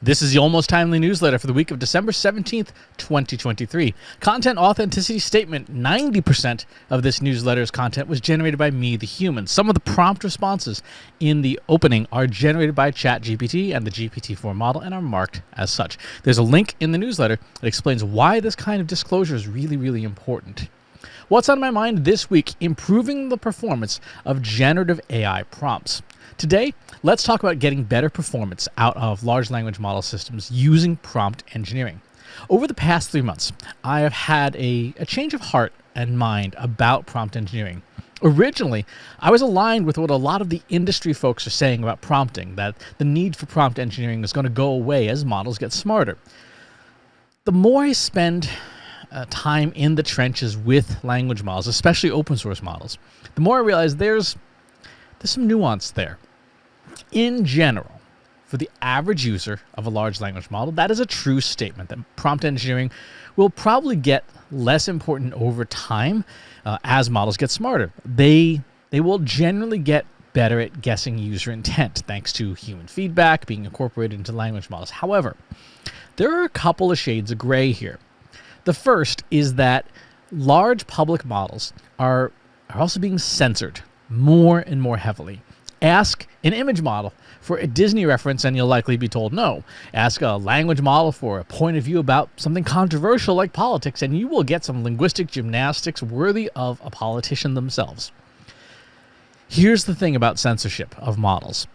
This is the Almost Timely newsletter for the week of December 17th, 2023. Content authenticity statement: 90% of this newsletter's content was generated by me, the human. Some of the prompt responses in the opening are generated by ChatGPT and the GPT-4 model and are marked as such. There's a link in the newsletter that explains why this kind of disclosure is really, really important. What's on my mind this week? Improving the performance of generative AI prompts. Today, let's talk about getting better performance out of large language model systems using prompt engineering. Over the past 3 months, I have had a change of heart and mind about prompt engineering. Originally, I was aligned with what a lot of the industry folks are saying about prompting, that the need for prompt engineering is going to go away as models get smarter. The more I spend time in the trenches with language models, especially open source models, the more I realize there's some nuance there. In general, for the average user of a large language model, that is a true statement that prompt engineering will probably get less important over time as models get smarter. They will generally get better at guessing user intent thanks to human feedback being incorporated into language models. However, there are a couple of shades of gray here. The first is that large public models are also being censored more and more heavily. Ask an image model for a Disney reference and you'll likely be told no. Ask a language model for a point of view about something controversial like politics and you will get some linguistic gymnastics worthy of a politician themselves. Here's the thing about censorship of models.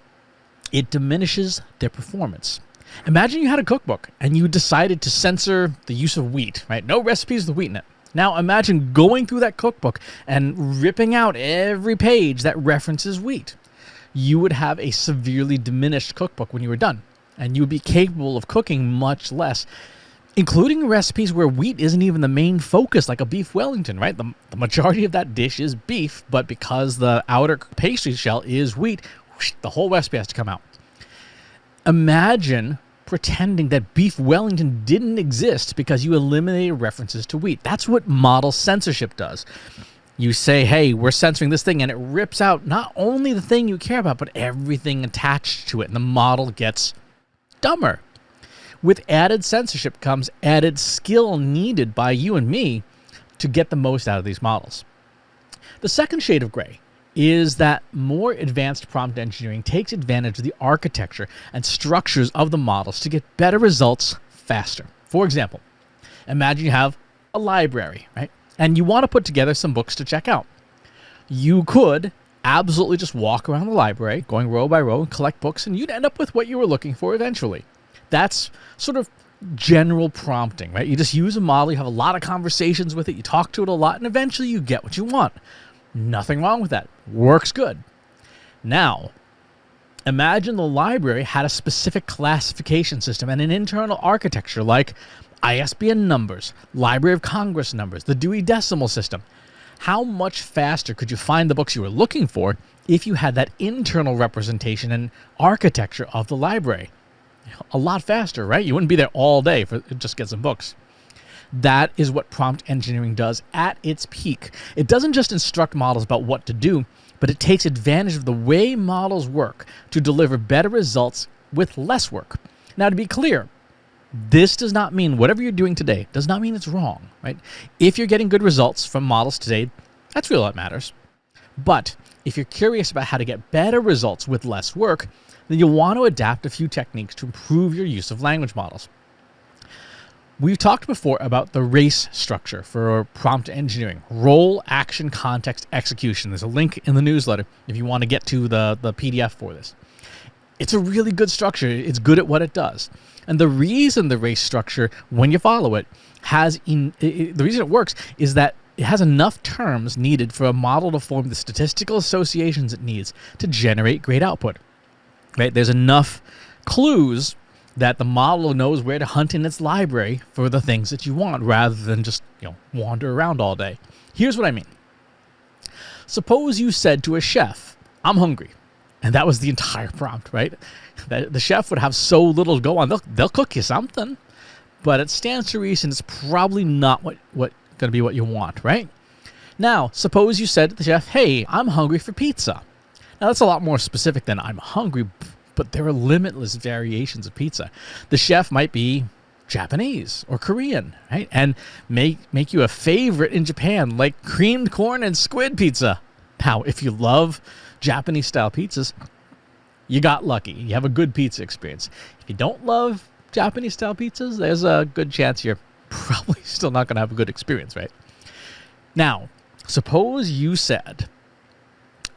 It diminishes their performance. Imagine you had a cookbook and you decided to censor the use of wheat, right? No recipes with wheat in it. Now imagine going through that cookbook and ripping out every page that references wheat. You would have a severely diminished cookbook when you were done, and you would be capable of cooking much less, including recipes where wheat isn't even the main focus, like a beef Wellington, right? The majority of that dish is beef, but because the outer pastry shell is wheat, the whole recipe has to come out. Imagine pretending that beef Wellington didn't exist because you eliminated references to wheat. That's what model censorship does. You say, hey, we're censoring this thing, and it rips out not only the thing you care about, but everything attached to it, and the model gets dumber. With added censorship comes added skill needed by you and me to get the most out of these models. The second shade of gray is that more advanced prompt engineering takes advantage of the architecture and structures of the models to get better results faster. For example, imagine you have a library, right? And you want to put together some books to check out. You could absolutely just walk around the library, going row by row, and collect books, and you'd end up with what you were looking for eventually. That's sort of general prompting, right? You just use a model, you have a lot of conversations with it, you talk to it a lot, and eventually you get what you want. Nothing wrong with that. Works good. Now, imagine the library had a specific classification system and an internal architecture like ISBN numbers, Library of Congress numbers, the Dewey Decimal System. How much faster could you find the books you were looking for if you had that internal representation and architecture of the library? A lot faster, right? You wouldn't be there all day for just get some books. That is what prompt engineering does at its peak. It doesn't just instruct models about what to do, but it takes advantage of the way models work to deliver better results with less work. Now, to be clear, this does not mean whatever you're doing today does not mean it's wrong, right? If you're getting good results from models today, that's really what matters. But if you're curious about how to get better results with less work, then you'll want to adapt a few techniques to improve your use of language models. We've talked before about the race structure for prompt engineering: role, action, context, execution. There's a link in the newsletter if you want to get to the PDF for this. It's a really good structure. It's good at what it does. And the reason the race structure, when you follow it, the reason it works is that it has enough terms needed for a model to form the statistical associations it needs to generate great output. Right? There's enough clues that the model knows where to hunt in its library for the things that you want, rather than just wander around all day. Here's what I mean. Suppose you said to a chef, "I'm hungry," and that was the entire prompt, right? The chef would have so little to go on. They'll cook you something, but it stands to reason it's probably not what going to be what you want, right? Now, suppose you said to the chef, "Hey, I'm hungry for pizza." Now, that's a lot more specific than "I'm hungry but there are limitless variations of pizza. The chef might be Japanese or Korean, right? And make you a favorite in Japan, like creamed corn and squid pizza. Now, if you love Japanese style pizzas, you got lucky. You have a good pizza experience. If you don't love Japanese style pizzas, there's a good chance you're probably still not going to have a good experience, right? Now, suppose you said,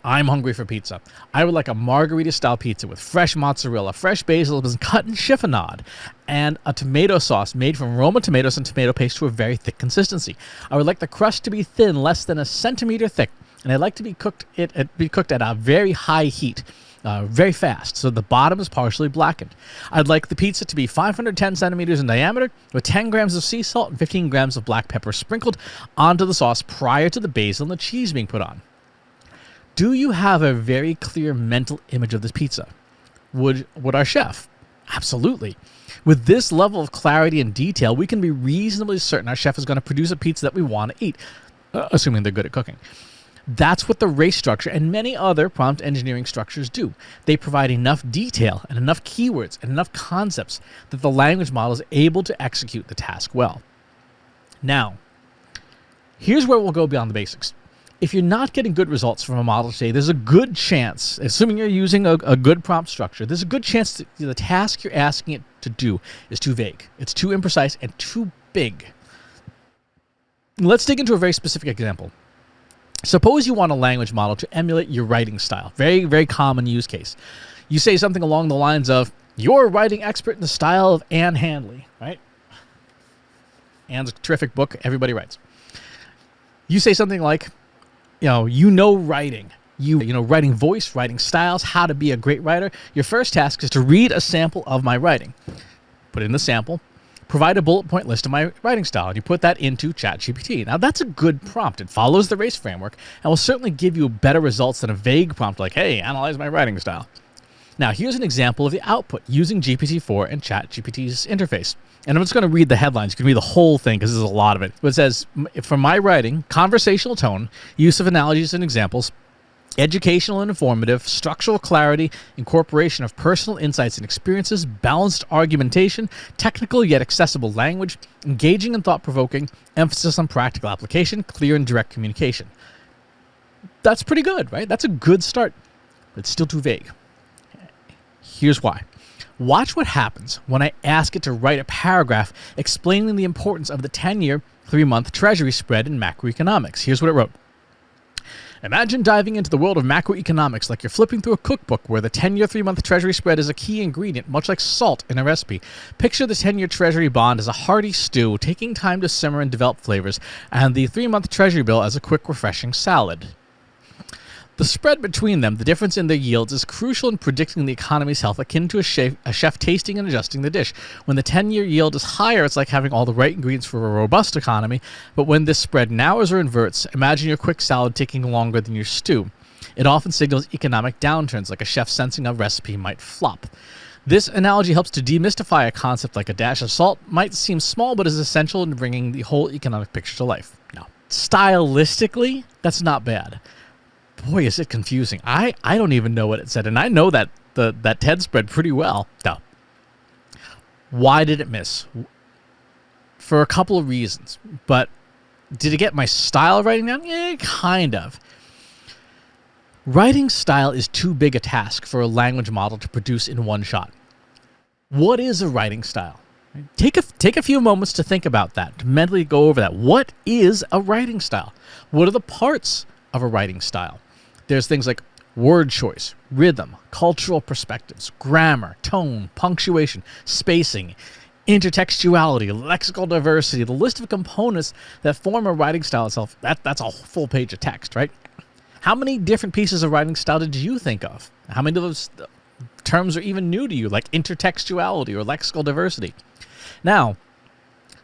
I'm hungry for pizza. I would like a margarita-style pizza with fresh mozzarella, fresh basil, cut in chiffonade, and a tomato sauce made from Roma tomatoes and tomato paste to a very thick consistency. I would like the crust to be thin, less than a centimeter thick, and I'd like to be cooked at a very high heat, very fast, so the bottom is partially blackened. I'd like the pizza to be 510 centimeters in diameter, with 10 grams of sea salt and 15 grams of black pepper sprinkled onto the sauce prior to the basil and the cheese being put on. Do you have a very clear mental image of this pizza? Would our chef? Absolutely. With this level of clarity and detail, we can be reasonably certain our chef is going to produce a pizza that we want to eat, assuming they're good at cooking. That's what the race structure and many other prompt engineering structures do. They provide enough detail and enough keywords and enough concepts that the language model is able to execute the task well. Now, here's where we'll go beyond the basics. If you're not getting good results from a model today, there's a good chance, assuming you're using a good prompt structure, there's a good chance that the task you're asking it to do is too vague. It's too imprecise and too big. Let's dig into a very specific example. Suppose you want a language model to emulate your writing style. Very, very common use case. You say something along the lines of, you're a writing expert in the style of Anne Handley, right? Anne's a terrific book. Everybody writes. You say something like, writing. Writing voice, writing styles, how to be a great writer. Your first task is to read a sample of my writing. Put in the sample. Provide a bullet point list of my writing style, and you put that into ChatGPT. Now, that's a good prompt. It follows the RACE framework and will certainly give you better results than a vague prompt like, hey, analyze my writing style. Now, here's an example of the output using GPT-4 and ChatGPT's interface. And I'm just going to read the headlines. You can read the whole thing because there's a lot of it. But it says, for my writing, conversational tone, use of analogies and examples, educational and informative, structural clarity, incorporation of personal insights and experiences, balanced argumentation, technical yet accessible language, engaging and thought-provoking, emphasis on practical application, clear and direct communication. That's pretty good, right? That's a good start. But it's still too vague. Here's why. Watch what happens when I ask it to write a paragraph explaining the importance of the 10-year, 3-month Treasury spread in macroeconomics. Here's what it wrote. Imagine diving into the world of macroeconomics like you're flipping through a cookbook where the 10-year, 3-month Treasury spread is a key ingredient, much like salt in a recipe. Picture the 10-year Treasury bond as a hearty stew, taking time to simmer and develop flavors, and the 3-month Treasury bill as a quick, refreshing salad. The spread between them, the difference in their yields, is crucial in predicting the economy's health, akin to a chef tasting and adjusting the dish. When the 10-year yield is higher, it's like having all the right ingredients for a robust economy, but when this spread narrows or inverts, imagine your quick salad taking longer than your stew. It often signals economic downturns, like a chef sensing a recipe might flop. This analogy helps to demystify a concept like a dash of salt. Might seem small, but is essential in bringing the whole economic picture to life. Now, stylistically, that's not bad. Boy, is it confusing. I don't even know what it said, and I know that that TED spread pretty well. No. Why did it miss? For a couple of reasons. But did it get my style of writing down? Yeah, kind of. Writing style is too big a task for a language model to produce in one shot. What is a writing style? Take a few moments to think about that, to mentally go over that. What is a writing style? What are the parts of a writing style? There's things like word choice, rhythm, cultural perspectives, grammar, tone, punctuation, spacing, intertextuality, lexical diversity, the list of components that form a writing style itself. That's a full page of text, right? How many different pieces of writing style did you think of? How many of those terms are even new to you, like intertextuality or lexical diversity? Now,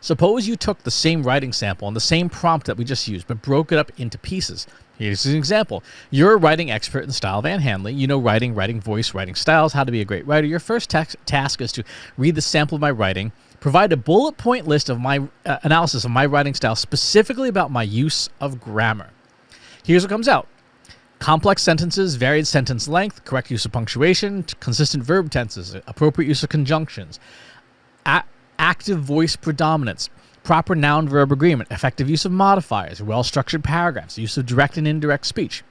suppose you took the same writing sample and the same prompt that we just used, but broke it up into pieces. Here's an example. You're a writing expert in the style of Anne Handley. You know writing voice, writing styles, how to be a great writer. Your first task is to read the sample of my writing, provide a bullet point list of my analysis of my writing style, specifically about my use of grammar. Here's what comes out. Complex sentences, varied sentence length, correct use of punctuation, consistent verb tenses, appropriate use of conjunctions, active voice predominance, proper noun-verb agreement, effective use of modifiers, well-structured paragraphs, use of direct and indirect speech.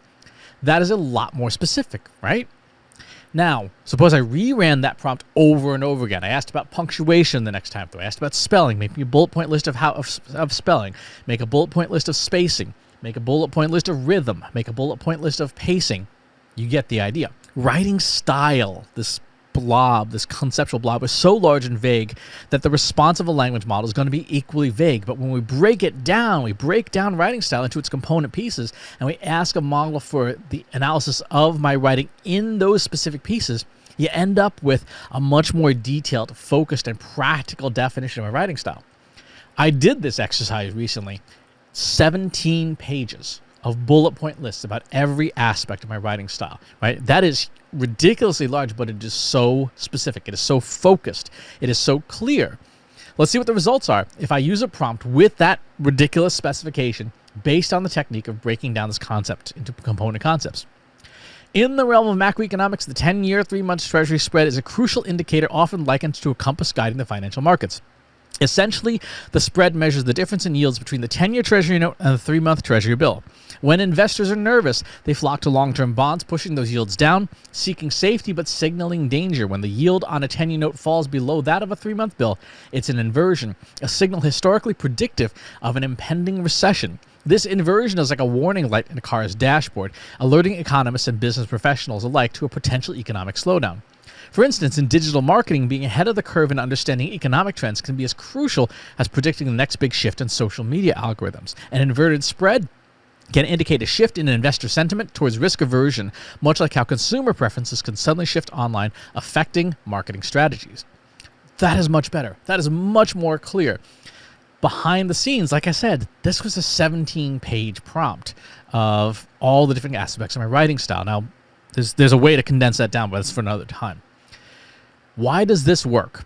That is a lot more specific, right? Now, suppose I reran that prompt over and over again. I asked about punctuation the next time through. I asked about spelling. Make me a bullet point list of spelling. Make a bullet point list of spacing. Make a bullet point list of rhythm. Make a bullet point list of pacing. You get the idea. Writing style, this conceptual blob, was so large and vague that the response of a language model is going to be equally vague. But when we break it down, we break down writing style into its component pieces, and we ask a model for the analysis of my writing in those specific pieces, you end up with a much more detailed, focused, and practical definition of my writing style. I did this exercise recently. 17 pages of bullet point lists about every aspect of my writing style, right? That is ridiculously large, but it is so specific. It is so focused. It is so clear. Let's see what the results are if I use a prompt with that ridiculous specification based on the technique of breaking down this concept into component concepts. In the realm of macroeconomics, the 10-year, 3-month Treasury spread is a crucial indicator often likened to a compass guiding the financial markets. Essentially, the spread measures the difference in yields between the 10-year Treasury note and the 3-month Treasury bill. When investors are nervous, they flock to long-term bonds, pushing those yields down, seeking safety but signaling danger. When the yield on a 10-year note falls below that of a 3-month bill, it's an inversion, a signal historically predictive of an impending recession. This inversion is like a warning light in a car's dashboard, alerting economists and business professionals alike to a potential economic slowdown. For instance, in digital marketing, being ahead of the curve in understanding economic trends can be as crucial as predicting the next big shift in social media algorithms. An inverted spread can indicate a shift in investor sentiment towards risk aversion, much like how consumer preferences can suddenly shift online, affecting marketing strategies. That is much better. That is much more clear. Behind the scenes, like I said, this was a 17-page prompt of all the different aspects of my writing style. Now, there's a way to condense that down, but that's for another time. Why does this work?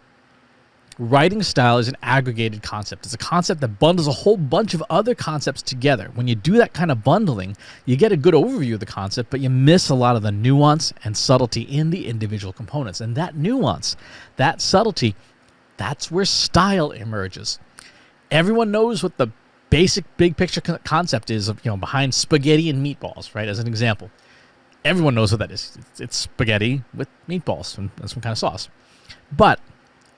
Writing style is an aggregated concept. It's a concept that bundles a whole bunch of other concepts together. When you do that kind of bundling, you get a good overview of the concept, but you miss a lot of the nuance and subtlety in the individual components. And that nuance, that subtlety, that's where style emerges. Everyone knows what the basic big picture concept is of, behind spaghetti and meatballs, right? As an example. Everyone knows what that is. It's spaghetti with meatballs and some kind of sauce. But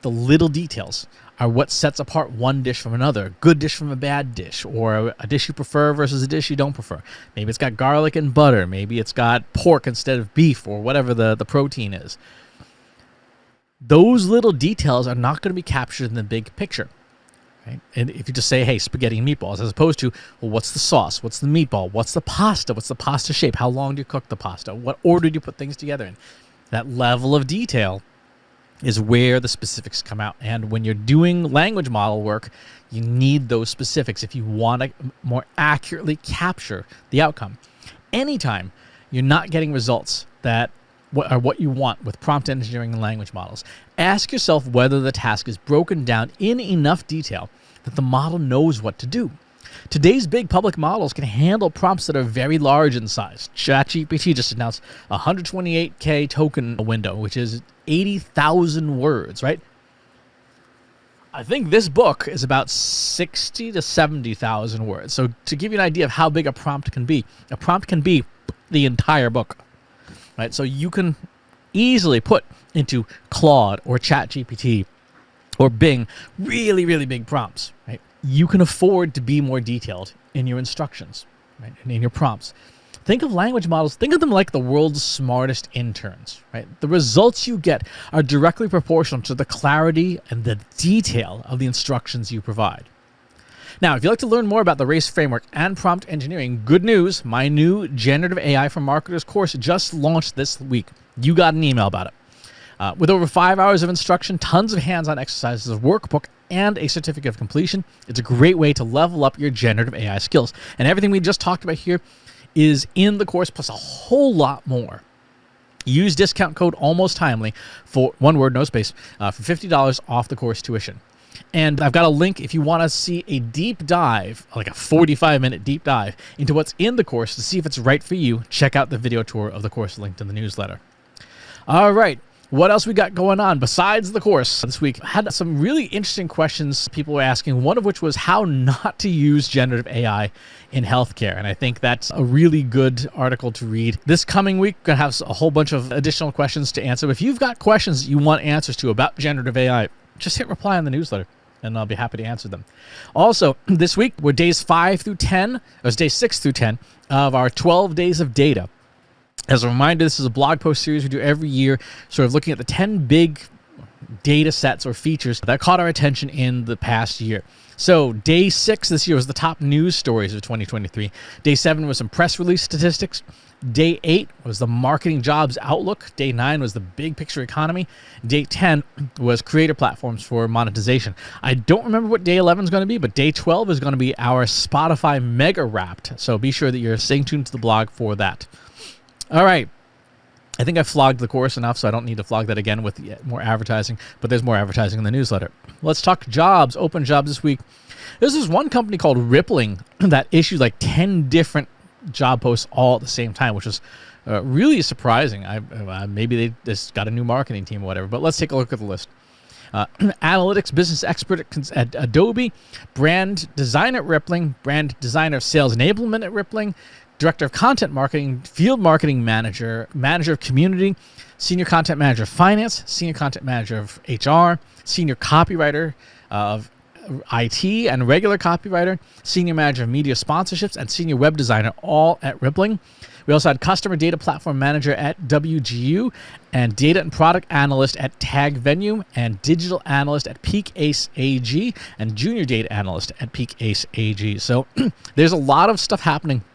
the little details are what sets apart one dish from another, a good dish from a bad dish, or a dish you prefer versus a dish you don't prefer. Maybe it's got garlic and butter. Maybe it's got pork instead of beef, or whatever the protein is. Those little details are not going to be captured in the big picture. Right? And if you just say, hey, spaghetti and meatballs, as opposed to, well, what's the sauce? What's the meatball? What's the pasta? What's the pasta shape? How long do you cook the pasta? What order do you put things together in? That level of detail is where the specifics come out. And when you're doing language model work, you need those specifics if you want to more accurately capture the outcome. Anytime you're not getting results that are what you want with prompt engineering and language models, ask yourself whether the task is broken down in enough detail that the model knows what to do. Today's big public models can handle prompts that are very large in size. ChatGPT just announced a 128K token window, which is 80,000 words, right? I think this book is about 60 to 70,000 words. So to give you an idea of how big a prompt can be the entire book. Right? So you can easily put into Claude or ChatGPT or Bing really, really big prompts. Right? You can afford to be more detailed in your instructions, right? And in your prompts. Think of language models, think of them like the world's smartest interns. Right? The results you get are directly proportional to the clarity and the detail of the instructions you provide. Now, if you'd like to learn more about the RACE framework and prompt engineering, good news, my new Generative AI for Marketers course just launched this week. You got an email about it. With over 5 hours of instruction, tons of hands-on exercises, a workbook, and a certificate of completion, it's a great way to level up your generative AI skills. And everything we just talked about here is in the course, plus a whole lot more. Use discount code ALMOSTTIMELY for one word, no space, for $50 off the course tuition. And I've got a link if you want to see a deep dive, like a 45-minute deep dive into what's in the course to see if it's right for you. Check out the video tour of the course linked in the newsletter. All right. What else we got going on besides the course this week? I had some really interesting questions people were asking, one of which was how not to use generative AI in healthcare. And I think that's a really good article to read. This coming week, we're going to have a whole bunch of additional questions to answer. If you've got questions that you want answers to about generative AI, just hit reply on the newsletter, and I'll be happy to answer them. Also, this week, we're days 5 through 10, or it's day 6 through 10 of our 12 days of data. As a reminder, this is a blog post series we do every year, sort of looking at the 10 big data sets or features that caught our attention in the past year. So day 6 this year was the top news stories of 2023. Day 7 was some press release statistics. Day 8 was the marketing jobs outlook. Day 9 was the big picture economy. Day 10 was creator platforms for monetization. I don't remember what day 11 is going to be, but day 12 is going to be our Spotify mega wrapped. So be sure that you're staying tuned to the blog for that. All right. I think I flogged the course enough, so I don't need to flog that again with more advertising, but there's more advertising in the newsletter. Let's talk jobs, open jobs this week. There's this one company called Rippling that issued like 10 different job posts all at the same time, which was really surprising. Maybe they just got a new marketing team or whatever, but let's take a look at the list. Analytics business expert at Adobe, brand designer at Rippling, brand designer sales enablement at Rippling, director of content marketing, field marketing manager, manager of community, senior content manager of finance, senior content manager of HR, senior copywriter of IT and regular copywriter, senior manager of media sponsorships, and senior web designer, all at Rippling. We also had customer data platform manager at WGU and data and product analyst at Tag Venue and digital analyst at Peak Ace AG and junior data analyst at Peak Ace AG. So there's a lot of stuff happening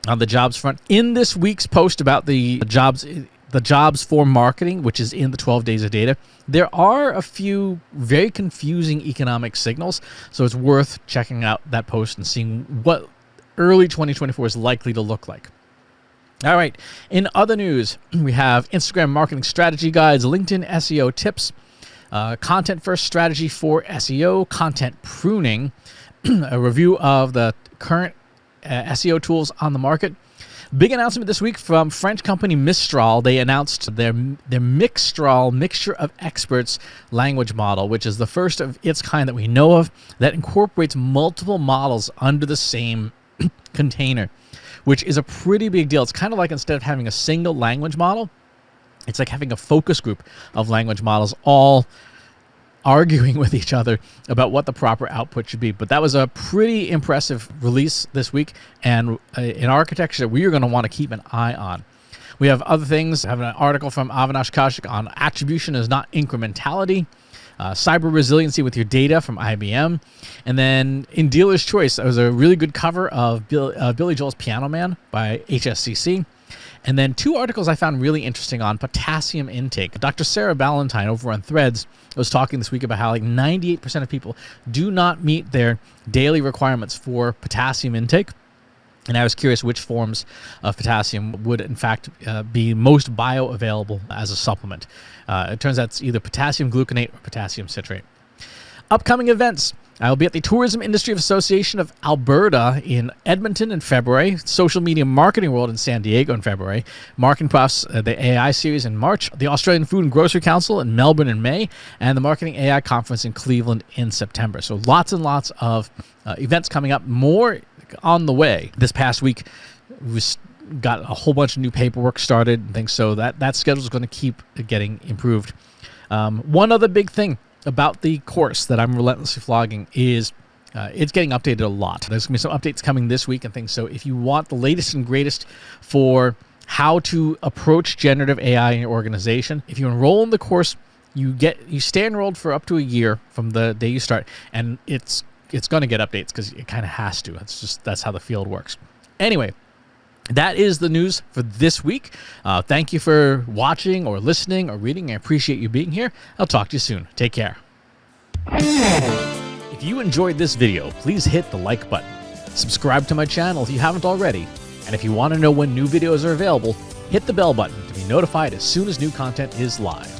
on the jobs front. In this week's post about the jobs for marketing, which is in the 12 days of data, there are a few very confusing economic signals. So it's worth checking out that post and seeing what early 2024 is likely to look like. All right. In other news, we have Instagram marketing strategy guides, LinkedIn SEO tips, content first strategy for SEO, content pruning, a review of the current SEO tools on the market. Big announcement this week from French company Mistral. They announced their Mixtral, Mixture of Experts language model, which is the first of its kind that we know of that incorporates multiple models under the same container, which is a pretty big deal. It's kind of like instead of having a single language model, it's like having a focus group of language models all arguing with each other about what the proper output should be. But that was a pretty impressive release this week, and in architecture that we are going to want to keep an eye on. We have other things. I have an article from Avinash Kaushik on attribution is not incrementality, cyber resiliency with your data from IBM, and then in Dealer's Choice, there was a really good cover of Billy Joel's Piano Man by HSCC. And then 2 articles I found really interesting on potassium intake. Dr. Sarah Ballantyne over on Threads was talking this week about how like 98% of people do not meet their daily requirements for potassium intake. And I was curious which forms of potassium would, in fact, be most bioavailable as a supplement. It turns out it's either potassium gluconate or potassium citrate. Upcoming events. I will be at the Tourism Industry Association of Alberta in Edmonton in February, Social Media Marketing World in San Diego in February, Marketing Profs, the AI series in March, the Australian Food and Grocery Council in Melbourne in May, and the Marketing AI Conference in Cleveland in September. So lots and lots of events coming up, more on the way. This past week, we got a whole bunch of new paperwork started and things, so that schedule is going to keep getting improved. One other big thing about the course that I'm relentlessly flogging is it's getting updated a lot. There's going to be some updates coming this week and things. So if you want the latest and greatest for how to approach generative AI in your organization, if you enroll in the course, you stay enrolled for up to a year from the day you start, and it's going to get updates because it kind of has to. That's how the field works. Anyway, that is the news for this week. Thank you for watching or listening or reading. I appreciate you being here. I'll talk to you soon. Take care. If you enjoyed this video, please hit the like button. Subscribe to my channel if you haven't already. And if you want to know when new videos are available, hit the bell button to be notified as soon as new content is live.